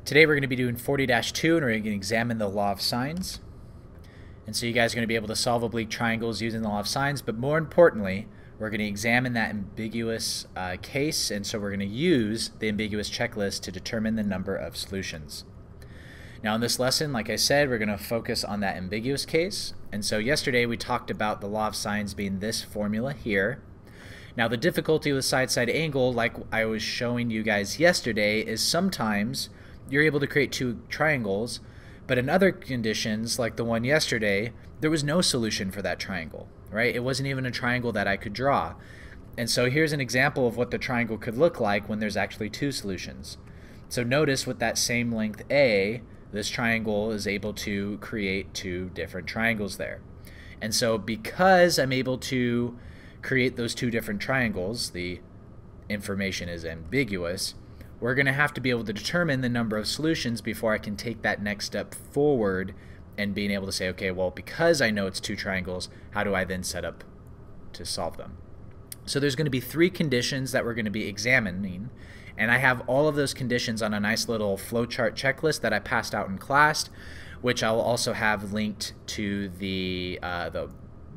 Today we're going to be doing 40-2 and we're going to examine the law of sines. And so you guys are going to be able to solve oblique triangles using the law of sines, but more importantly, we're going to examine that ambiguous case, and so we're going to use the ambiguous checklist to determine the number of solutions. Now in this lesson, like I said, we're going to focus on that ambiguous case. And so yesterday we talked about the law of sines being this formula here. Now the difficulty with side-side angle, like I was showing you guys yesterday, is sometimes you're able to create two triangles, but in other conditions, like the one yesterday, there was no solution for that triangle, right? It wasn't even a triangle that I could draw. And so here's an example of what the triangle could look like when there's actually two solutions. So notice with that same length A, this triangle is able to create two different triangles there. And so because I'm able to create those two different triangles, the information is ambiguous, we're going to have to be able to determine the number of solutions before I can take that next step forward and being able to say, okay, well, because I know it's two triangles, how do I then set up to solve them? So there's going to be three conditions that we're going to be examining, and I have all of those conditions on a nice little flowchart checklist that I passed out in class, which I'll also have linked to the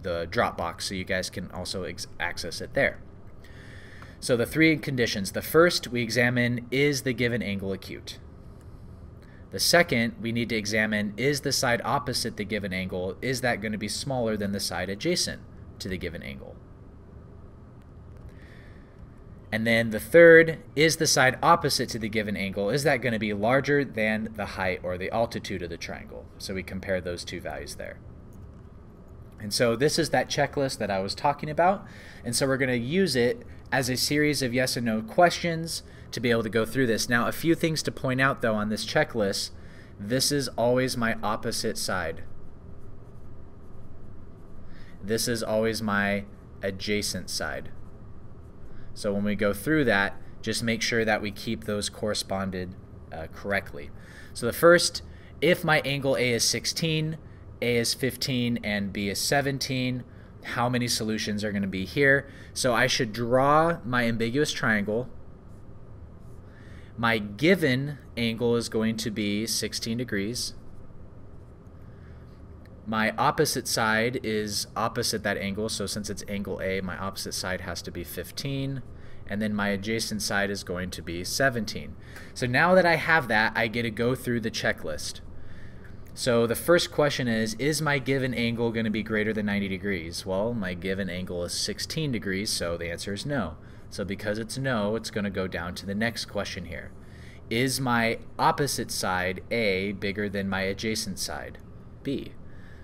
Dropbox, so you guys can also access it there. So the three conditions. The first we examine, is the given angle acute? The second, we need to examine, is the side opposite the given angle, is that going to be smaller than the side adjacent to the given angle? And then the third, is the side opposite to the given angle, is that going to be larger than the height or the altitude of the triangle? So we compare those two values there. And so this is that checklist that I was talking about. And so we're going to use it as a series of yes and no questions to be able to go through this. Now, a few things to point out though on this checklist. This is always my opposite side. This is always my adjacent side. So when we go through that, just make sure that we keep those corresponded correctly. So the first, if my angle A is 16, A is 15, and B is 17, how many solutions are going to be here? So I should draw my ambiguous triangle. My given angle is going to be 16 degrees. My opposite side is opposite that angle, so since it's angle A, my opposite side has to be 15. And then my adjacent side is going to be 17. So now that I have that, I get to go through the checklist. So the first question is my given angle going to be greater than 90 degrees? Well, my given angle is 16 degrees, so the answer is no. So because it's no, it's going to go down to the next question here. Is my opposite side, A, bigger than my adjacent side, B?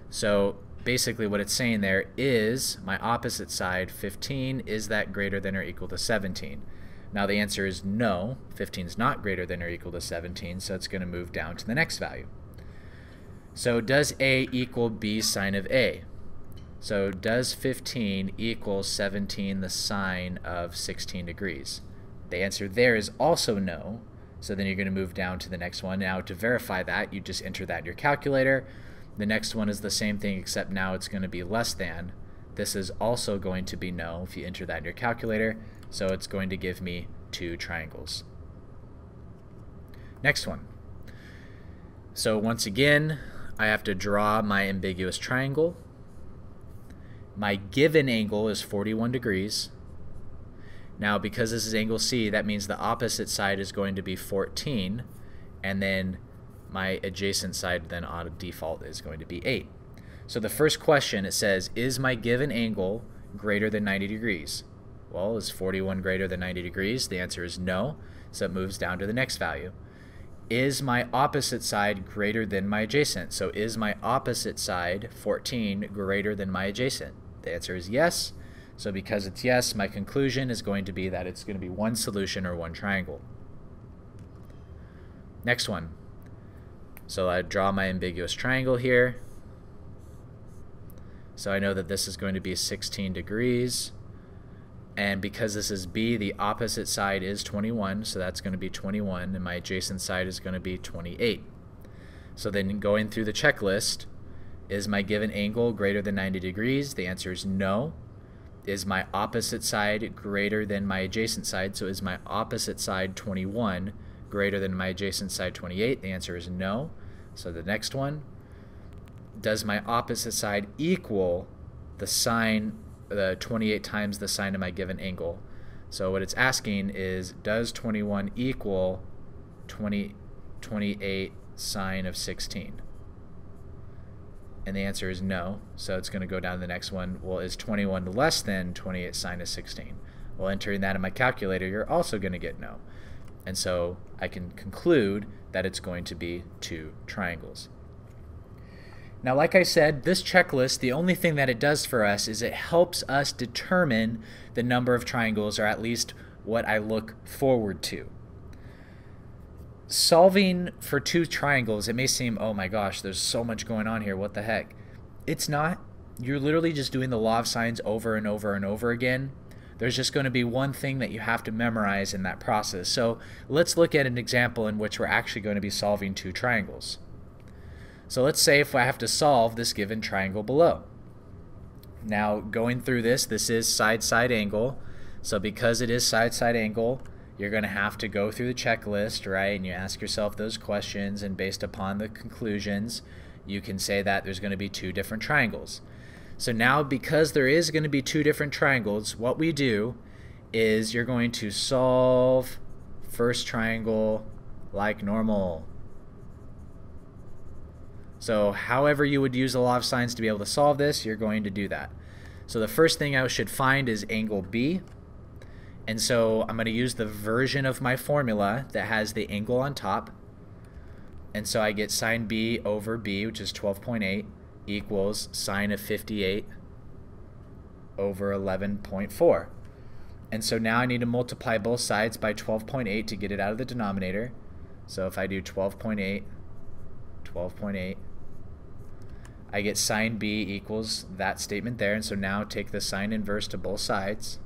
So basically what it's saying there is my opposite side, 15, is that greater than or equal to 17? Now the answer is no, 15 is not greater than or equal to 17, so it's going to move down to the next value. So does A equal B sine of A? So does 15 equal 17 the sine of 16 degrees? The answer there is also no. So then you're going to move down to the next one. Now to verify that, you just enter that in your calculator. The next one is the same thing, except now it's going to be less than. This is also going to be no if you enter that in your calculator. So it's going to give me two triangles. Next one. So once again, I have to draw my ambiguous triangle. My given angle is 41 degrees. Now because this is angle C, that means the opposite side is going to be 14, and then my adjacent side then on default is going to be 8. So the first question, it says, is my given angle greater than 90 degrees? Well, is 41 greater than 90 degrees? The answer is no, so it moves down to the next value. Is my opposite side greater than my adjacent? So is my opposite side, 14, greater than my adjacent? The answer is yes. So because it's yes, my conclusion is going to be that it's going to be one solution or one triangle. Next one. So I draw my ambiguous triangle here. So I know that this is going to be 16 degrees. And because this is B, the opposite side is 21, so that's going to be 21, and my adjacent side is going to be 28. So then going through the checklist, is my given angle greater than 90 degrees? The answer is no. Is my opposite side greater than my adjacent side? So is my opposite side 21 greater than my adjacent side 28? The answer is no. So the next one, does my opposite side equal the sine, the 28 times the sine of my given angle? So what it's asking is, does 21 equal 28 sine of 16? And the answer is no. So it's going to go down to the next one. Well, is 21 less than 28 sine of 16? Well, entering that in my calculator, you're also going to get no. And so I can conclude that it's going to be 2 triangles. Now, like I said, this checklist, the only thing that it does for us is it helps us determine the number of triangles, or at least what I look forward to. Solving for 2 triangles, it may seem, oh my gosh, there's so much going on here, what the heck? It's not. You're literally just doing the law of sines over and over and over again. There's just going to be one thing that you have to memorize in that process. So let's look at an example in which we're actually going to be solving 2 triangles. So let's say if I have to solve this given triangle below. Now, going through this is side-side angle. So because it is side-side angle, you're going to have to go through the checklist, right? And you ask yourself those questions, and based upon the conclusions, you can say that there's going to be 2 different triangles. So now, because there is going to be 2 different triangles, what we do is you're going to solve first triangle like normal. So however you would use the law of sines to be able to solve this, you're going to do that. So the first thing I should find is angle B. And so I'm going to use the version of my formula that has the angle on top. And so I get sine B over B, which is 12.8, equals sine of 58 over 11.4. And so now I need to multiply both sides by 12.8 to get it out of the denominator. So if I do 12.8, 12.8, I get sine B equals that statement there. And so now take the sine inverse to both sides.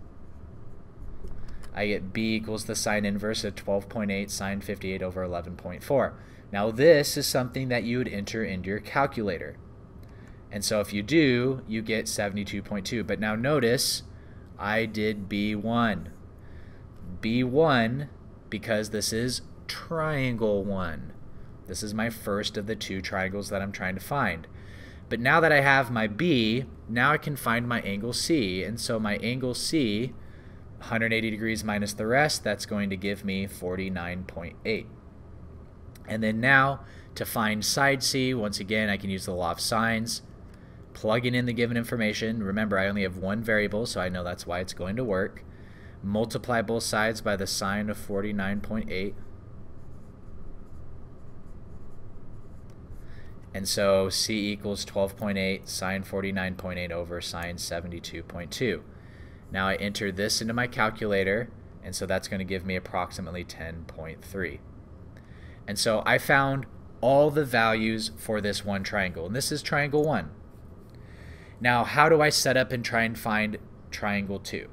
I get B equals the sine inverse of 12.8 sine 58 over 11.4. Now this is something that you would enter into your calculator. And so if you do, you get 72.2. But now notice, I did B1. B1, because this is triangle 1. This is my first of the 2 triangles that I'm trying to find. But now that I have my B, now I can find my angle C. And so my angle C, 180 degrees minus the rest, that's going to give me 49.8. And then now, to find side C, once again, I can use the law of sines. Plugging in the given information. Remember, I only have one variable, so I know that's why it's going to work. Multiply both sides by the sine of 49.8. And so C equals 12.8 sine 49.8 over sine 72.2. Now I enter this into my calculator, and so that's going to give me approximately 10.3. And so I found all the values for this one triangle, and this is triangle 1. Now, how do I set up and try and find triangle 2?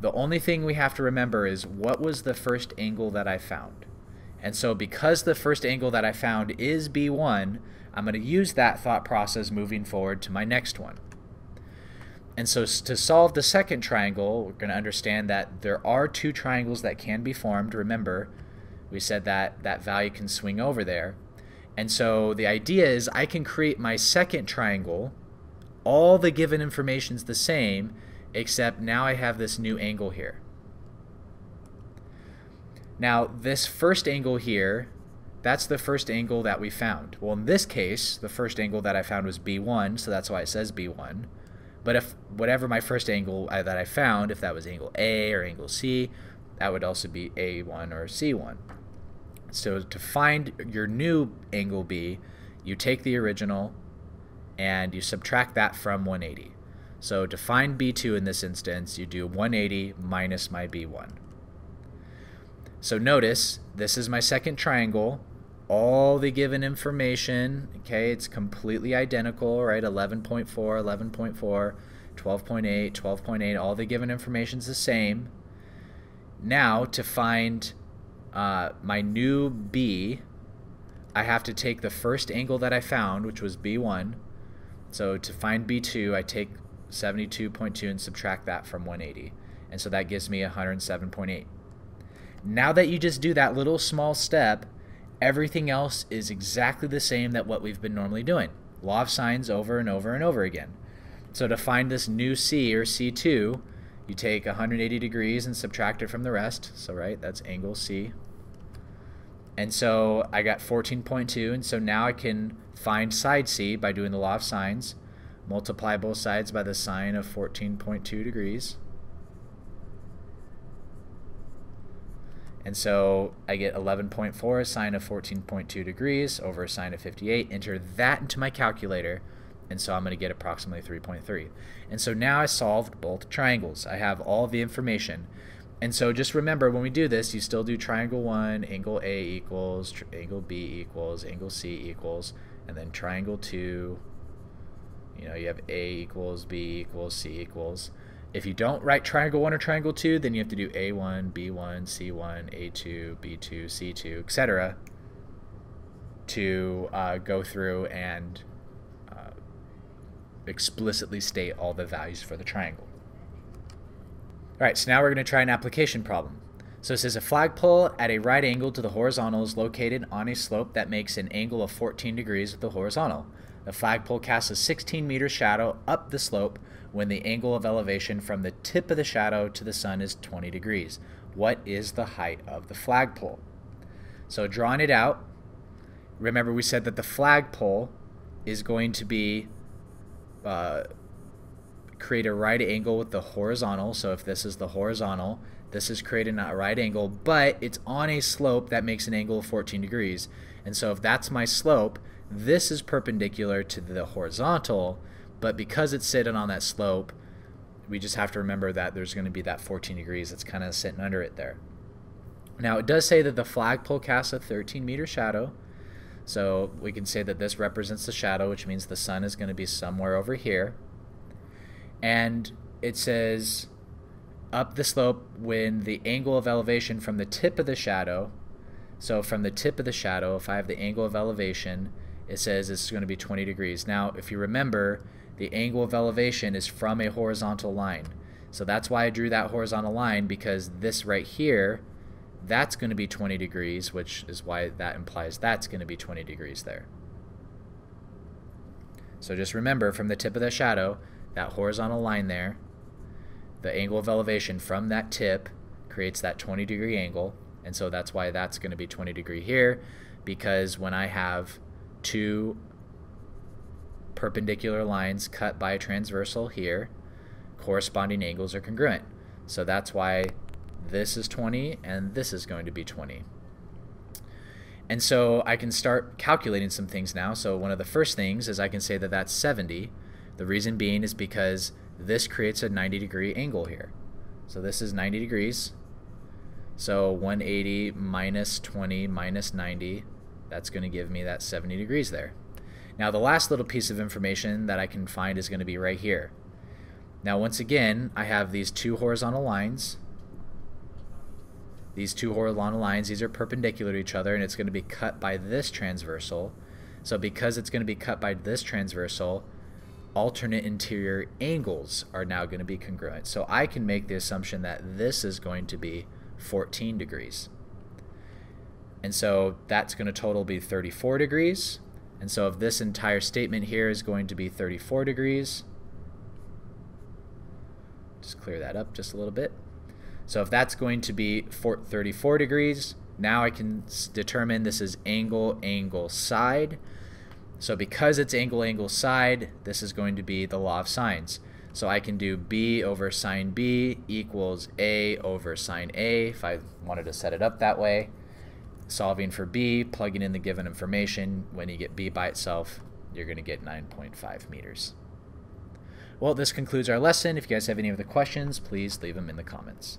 The only thing we have to remember is, what was the first angle that I found? And so because the first angle that I found is B1, I'm going to use that thought process moving forward to my next one. And so to solve the second triangle, we're going to understand that there are 2 triangles that can be formed. Remember, we said that that value can swing over there. And so the idea is I can create my second triangle. All the given information is the same, except now I have this new angle here. Now, this first angle here, that's the first angle that we found. Well, in this case, the first angle that I found was B1, so that's why it says B1. But if whatever my first angle that I found, if that was angle A or angle C, that would also be A1 or C1. So to find your new angle B, you take the original and you subtract that from 180. So to find B2 in this instance, you do 180 minus my B1. So notice, this is my second triangle. All the given information, okay, it's completely identical, right? 11.4, 11.4, 12.8, 12.8, all the given information is the same. Now, to find my new B, I have to take the first angle that I found, which was B1. So to find B2, I take 72.2 and subtract that from 180. And so that gives me 107.8. Now that you just do that little small step, everything else is exactly the same that what we've been normally doing. Law of sines over and over and over again. So to find this new C or C2, you take 180 degrees and subtract it from the rest. So right, that's angle C. And so I got 14.2, and so now I can find side C by doing the law of sines. Multiply both sides by the sine of 14.2 degrees. And so I get 11.4 sine of 14.2 degrees over sine of 58. Enter that into my calculator, and so I'm going to get approximately 3.3. And so now I solved both triangles. I have all the information. And so just remember, when we do this, you still do triangle 1, angle A equals, angle B equals, angle C equals, and then triangle 2, you know, you have A equals, B equals, C equals. If you don't write triangle 1 or triangle 2, then you have to do A1, B1, C1, A2, B2, C2, etc. to go through and explicitly state all the values for the triangle. All right, so now we're going to try an application problem. So it says a flagpole at a right angle to the horizontal is located on a slope that makes an angle of 14 degrees with the horizontal. The flagpole casts a 16-meter shadow up the slope when the angle of elevation from the tip of the shadow to the sun is 20 degrees. What is the height of the flagpole? So drawing it out, remember we said that the flagpole is going to be create a right angle with the horizontal. So if this is the horizontal, this is creating a right angle, but it's on a slope that makes an angle of 14 degrees. And so if that's my slope, this is perpendicular to the horizontal, but because it's sitting on that slope, we just have to remember that there's going to be that 14 degrees that's kind of sitting under it there. Now it does say that the flagpole casts a 13-meter shadow, so we can say that this represents the shadow, which means the sun is going to be somewhere over here. And it says up the slope when the angle of elevation from the tip of the shadow, so from the tip of the shadow, if I have the angle of elevation, it says it's going to be 20 degrees. Now, if you remember, the angle of elevation is from a horizontal line. So that's why I drew that horizontal line, because this right here, that's going to be 20 degrees, which is why that implies that's going to be 20 degrees there. So just remember, from the tip of the shadow, that horizontal line there, the angle of elevation from that tip creates that 20-degree angle, and so that's why that's going to be 20 degree here, because when I have two perpendicular lines cut by a transversal here, corresponding angles are congruent. So that's why this is 20 and this is going to be 20. And so I can start calculating some things now. So one of the first things is I can say that that's 70. The reason being is because this creates a 90-degree angle here. So this is 90 degrees. So 180 minus 20 minus 90, that's going to give me that 70 degrees there. Now the last little piece of information that I can find is going to be right here. Now once again, I have these two horizontal lines. These two horizontal lines, these are perpendicular to each other, and it's going to be cut by this transversal. So because it's going to be cut by this transversal, alternate interior angles are now going to be congruent. So I can make the assumption that this is going to be 14 degrees. And so that's going to total be 34 degrees. And so if this entire statement here is going to be 34 degrees, just clear that up just a little bit. So if that's going to be 34 degrees, now I can determine this is angle, angle, side. So because it's angle, angle, side, this is going to be the law of sines. So I can do B over sine B equals A over sine A if I wanted to set it up that way. Solving for B, plugging in the given information, when you get B by itself, you're going to get 9.5 meters. Well, this concludes our lesson. If you guys have any other questions, please leave them in the comments.